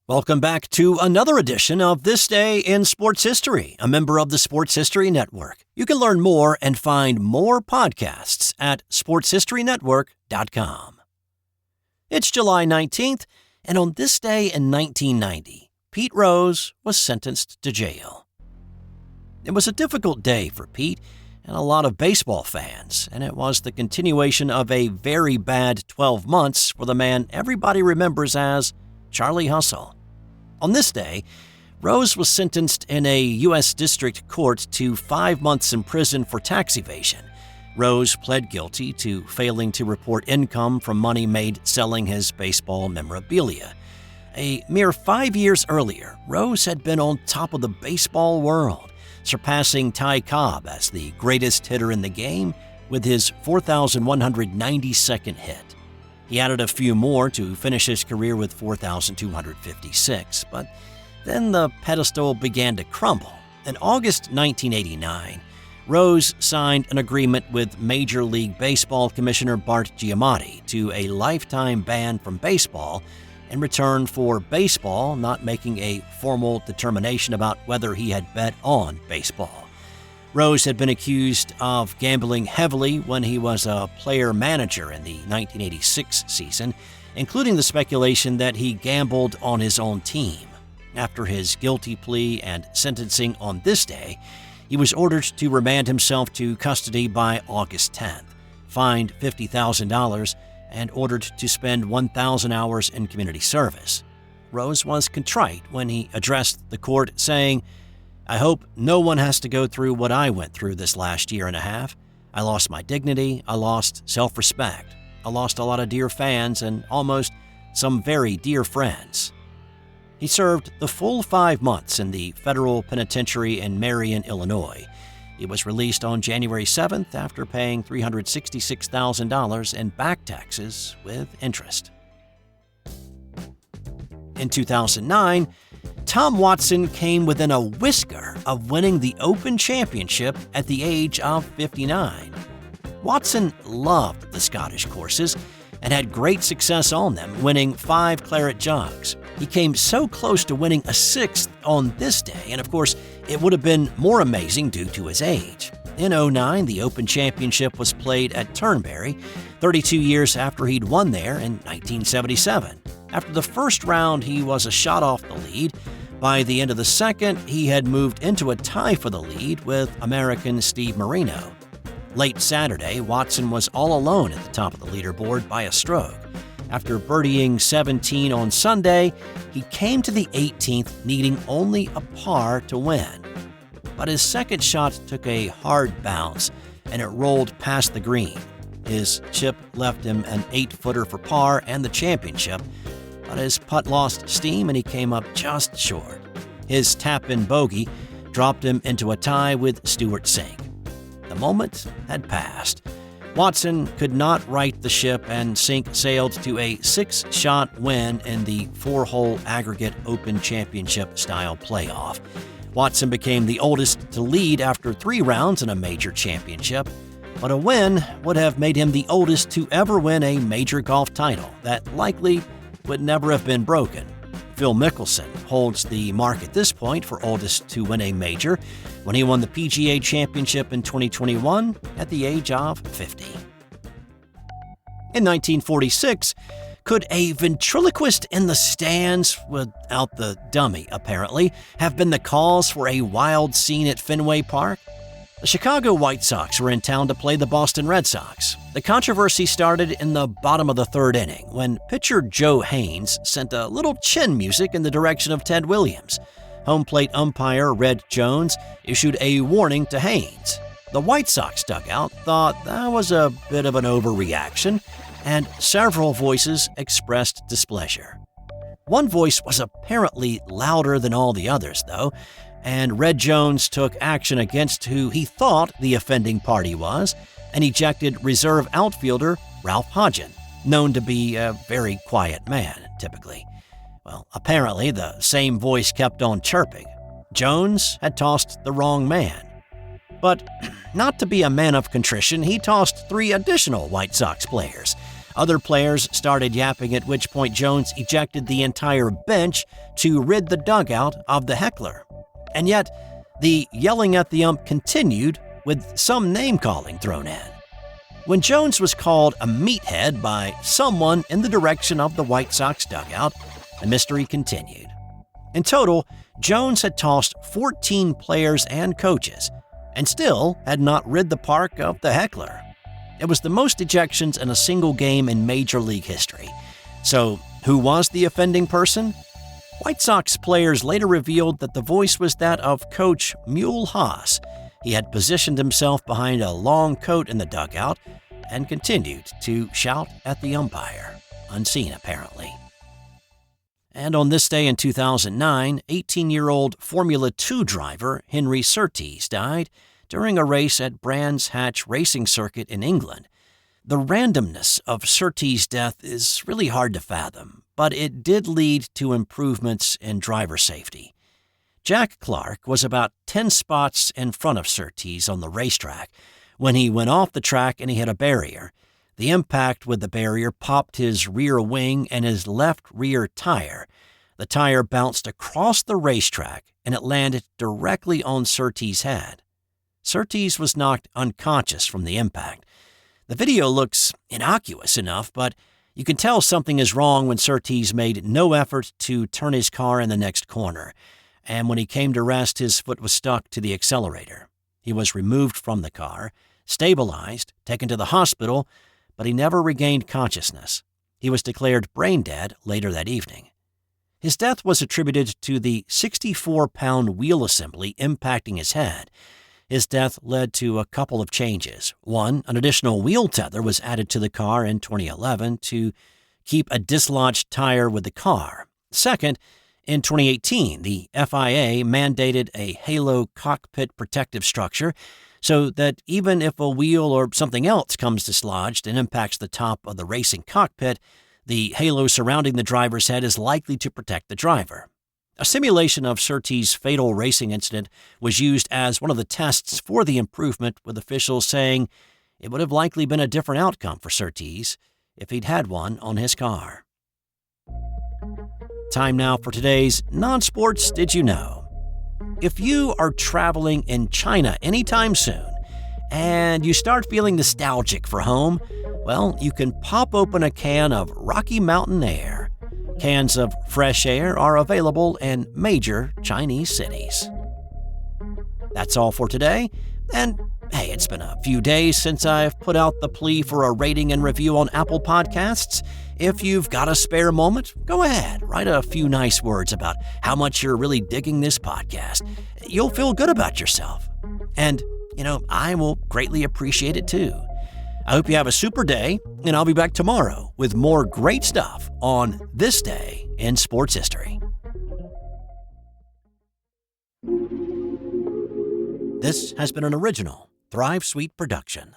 Welcome back to another edition of This Day in Sports History, a member of the Sports History Network. You can learn more and find more podcasts at sportshistorynetwork.com. It's July 19th, and on this day in 1990, Pete Rose was sentenced to jail. It was a difficult day for Pete and a lot of baseball fans, and it was the continuation of a very bad 12 months for the man everybody remembers as Charlie Hustle. On this day, Rose was sentenced in a U.S. District Court to 5 months in prison for tax evasion. Rose pled guilty to failing to report income from money made selling his baseball memorabilia. A mere 5 years earlier, Rose had been on top of the baseball world, surpassing Ty Cobb as the greatest hitter in the game with his 4,192nd hit. He added a few more to finish his career with 4,256, but then the pedestal began to crumble. In August 1989, Rose signed an agreement with Major League Baseball Commissioner Bart Giamatti to a lifetime ban from baseball in return for baseball not making a formal determination about whether he had bet on baseball. Rose had been accused of gambling heavily when he was a player-manager in the 1986 season, including the speculation that he gambled on his own team. After his guilty plea and sentencing on this day, he was ordered to remand himself to custody by August 10th, fined $50,000, and ordered to spend 1,000 hours in community service. Rose was contrite when he addressed the court, saying, "I hope no one has to go through what I went through this last year and a half. I lost my dignity, I lost self-respect, I lost a lot of dear fans and almost some very dear friends." He served the full 5 months in the federal penitentiary in Marion, Illinois. He was released on January 7th after paying $366,000 in back taxes with interest. In 2009, Tom Watson came within a whisker of winning the Open Championship at the age of 59. Watson loved the Scottish courses and had great success on them, winning 5 claret jugs. He came so close to winning a 6th on this day, and of course, it would have been more amazing due to his age. In 2009, the Open Championship was played at Turnberry, 32 years after he'd won there in 1977. After the first round, he was a shot off the lead. By the end of the second, he had moved into a tie for the lead with American Steve Marino. Late Saturday, Watson was all alone at the top of the leaderboard by a stroke. After birdieing 17 on Sunday, he came to the 18th, needing only a par to win. But his second shot took a hard bounce, and it rolled past the green. His chip left him an 8-footer for par and the championship, but his putt lost steam and he came up just short. His tap-in bogey dropped him into a tie with Stuart Sink. The moment had passed. Watson could not right the ship, and Sink sailed to a 6-shot win in the 4-hole aggregate Open Championship-style playoff. Watson became the oldest to lead after 3 rounds in a major championship, but a win would have made him the oldest to ever win a major golf title that likely would never have been broken. Phil Mickelson holds the mark at this point for oldest to win a major when he won the PGA Championship in 2021 at the age of 50. In 1946, could a ventriloquist in the stands, without the dummy apparently, have been the cause for a wild scene at Fenway Park? The Chicago White Sox were in town to play the Boston Red Sox. The controversy started in the bottom of the 3rd inning when pitcher Joe Haynes sent a little chin music in the direction of Ted Williams. Home plate umpire Red Jones issued a warning to Haynes. The White Sox dugout thought that was a bit of an overreaction, and several voices expressed displeasure. One voice was apparently louder than all the others, though, and Red Jones took action against who he thought the offending party was and ejected reserve outfielder Ralph Hodgen, known to be a very quiet man, typically. Well, apparently the same voice kept on chirping. Jones had tossed the wrong man. But not to be a man of contrition, he tossed 3 additional White Sox players. Other players started yapping, at which point Jones ejected the entire bench to rid the dugout of the heckler. And yet, the yelling at the ump continued, with some name-calling thrown in. When Jones was called a meathead by someone in the direction of the White Sox dugout, the mystery continued. In total, Jones had tossed 14 players and coaches, and still had not rid the park of the heckler. It was the most ejections in a single game in Major League history. So, who was the offending person? White Sox players later revealed that the voice was that of Coach Mule Haas. He had positioned himself behind a long coat in the dugout and continued to shout at the umpire, unseen apparently. And on this day in 2009, 18-year-old Formula 2 driver Henry Surtees died during a race at Brands Hatch Racing Circuit in England. The randomness of Surtees' death is really hard to fathom, but it did lead to improvements in driver safety. Jack Clark was about 10 spots in front of Surtees on the racetrack when he went off the track and he hit a barrier. The impact with the barrier popped his rear wing and his left rear tire. The tire bounced across the racetrack and it landed directly on Surtees' head. Surtees was knocked unconscious from the impact. The video looks innocuous enough, but you can tell something is wrong when Surtees made no effort to turn his car in the next corner, and when he came to rest, his foot was stuck to the accelerator. He was removed from the car, stabilized, taken to the hospital, but he never regained consciousness. He was declared brain dead later that evening. His death was attributed to the 64-pound wheel assembly impacting his head. His death led to a couple of changes. One, an additional wheel tether was added to the car in 2011 to keep a dislodged tire with the car. Second, in 2018, the FIA mandated a halo cockpit protective structure so that even if a wheel or something else comes dislodged and impacts the top of the racing cockpit, the halo surrounding the driver's head is likely to protect the driver. A simulation of Surtees' fatal racing incident was used as one of the tests for the improvement, with officials saying it would have likely been a different outcome for Surtees if he'd had one on his car. Time now for today's Non-Sports Did You Know? If you are traveling in China anytime soon and you start feeling nostalgic for home, well, you can pop open a can of Rocky Mountain Air. Cans of fresh air are available in major Chinese cities. That's all for today. And hey, it's been a few days since I've put out the plea for a rating and review on Apple Podcasts. If you've got a spare moment, go ahead, write a few nice words about how much you're really digging this podcast. You'll feel good about yourself. And, I will greatly appreciate it too. I hope you have a super day, and I'll be back tomorrow with more great stuff on This Day in Sports History. This has been an original Thrive Suite production.